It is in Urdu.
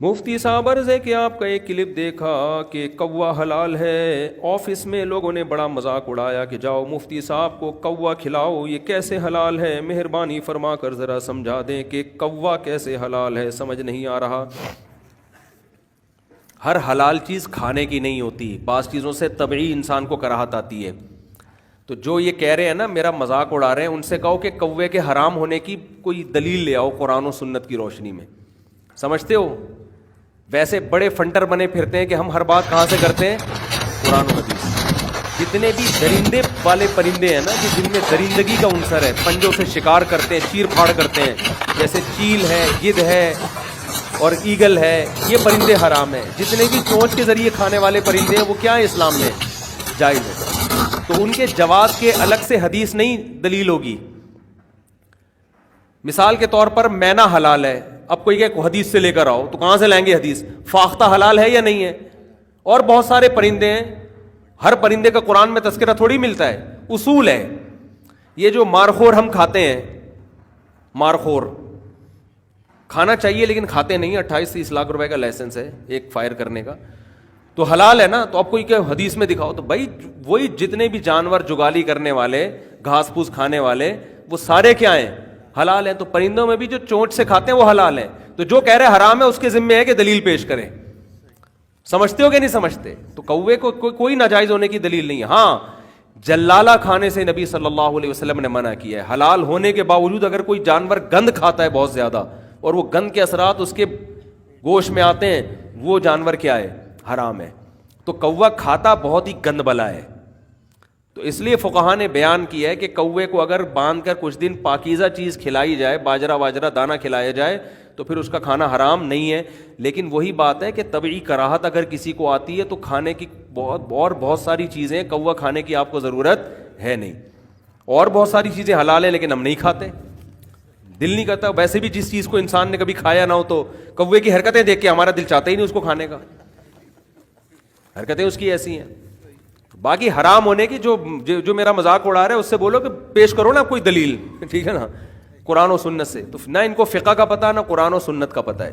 مفتی صاحب عرض ہے کہ آپ کا ایک کلپ دیکھا کہ کوا حلال ہے، آفس میں لوگوں نے بڑا مذاق اڑایا کہ جاؤ مفتی صاحب کو کوا کھلاؤ، یہ کیسے حلال ہے؟ مہربانی فرما کر ذرا سمجھا دیں کہ کوا کیسے حلال ہے، سمجھ نہیں آ رہا۔ ہر حلال چیز کھانے کی نہیں ہوتی، بعض چیزوں سے طبعی انسان کو کراہت آتی ہے۔ تو جو یہ کہہ رہے ہیں نا میرا مذاق اڑا رہے ہیں، ان سے کہو کہ کوے کے حرام ہونے کی کوئی دلیل لے آؤ قرآن و سنت کی روشنی میں۔ سمجھتے ہو؟ ویسے بڑے فنٹر بنے پھرتے ہیں کہ ہم ہر بات کہاں سے کرتے ہیں؟ قرآن و حدیث۔ جتنے بھی درندے والے پرندے ہیں نا کہ جن میں درندگی کا عنصر ہے، پنجوں سے شکار کرتے ہیں، چیر پھاڑ کرتے ہیں، جیسے چیل ہے، گدھ ہے اور ایگل ہے، یہ پرندے حرام ہیں۔ جتنے بھی چونچ کے ذریعے کھانے والے پرندے ہیں وہ کیا ہے؟ اسلام میں جائز ہے۔ تو ان کے جواز کے الگ سے حدیث نہیں دلیل ہوگی۔ مثال کے طور پر مینا حلال ہے، اب کوئی کہ حدیث سے لے کر آؤ، تو کہاں سے لائیں گے حدیث؟ فاختہ حلال ہے یا نہیں ہے؟ اور بہت سارے پرندے ہیں، ہر پرندے کا قرآن میں تذکرہ تھوڑی ملتا ہے، اصول ہے۔ یہ جو مارخور ہم کھاتے ہیں، مارخور کھانا چاہیے لیکن کھاتے نہیں، 28-30 لاکھ روپے کا لائسنس ہے ایک فائر کرنے کا، تو حلال ہے نا؟ تو اب کوئی کہ حدیث میں دکھاؤ، تو بھائی وہی جتنے بھی جانور جگالی کرنے والے، گھاس پھوس کھانے والے، وہ سارے کیا ہیں؟ حلال ہیں۔ تو پرندوں میں بھی جو چونچ سے کھاتے ہیں وہ حلال ہیں۔ تو جو کہہ رہے حرام ہے اس کے ذمہ ہے کہ دلیل پیش کریں۔ سمجھتے ہو کہ نہیں سمجھتے؟ تو کوے کو کوئی ناجائز ہونے کی دلیل نہیں ہے۔ ہاں، جلالہ کھانے سے نبی صلی اللہ علیہ وسلم نے منع کیا ہے۔ حلال ہونے کے باوجود اگر کوئی جانور گند کھاتا ہے بہت زیادہ اور وہ گند کے اثرات اس کے گوشت میں آتے ہیں، وہ جانور کیا ہے؟ حرام ہے۔ تو کوا کھاتا بہت ہی گند بلا ہے۔ تو اس لیے فقہاء نے بیان کیا ہے کہ کوے کو اگر باندھ کر کچھ دن پاکیزہ چیز کھلائی جائے، باجرہ دانہ کھلایا جائے، تو پھر اس کا کھانا حرام نہیں ہے۔ لیکن وہی بات ہے کہ طبعی کراہت اگر کسی کو آتی ہے تو کھانے کی بہت ساری چیزیں کوا کھانے کی آپ کو ضرورت ہے نہیں، اور بہت ساری چیزیں حلال ہیں لیکن ہم نہیں کھاتے، دل نہیں کرتا۔ ویسے بھی جس چیز کو انسان نے کبھی کھایا نہ ہو تو کوے کی حرکتیں دیکھ کے ہمارا دل چاہتا ہی نہیں اس کو کھانے کا، حرکتیں اس کی ایسی ہیں۔ باقی حرام ہونے کی جو میرا مذاق اڑا رہا ہے اس سے بولو کہ پیش کرو نا کوئی دلیل، ٹھیک ہے نا، قرآن و سنت سے۔ تو نہ ان کو فقہ کا پتہ نہ قرآن و سنت کا پتہ ہے۔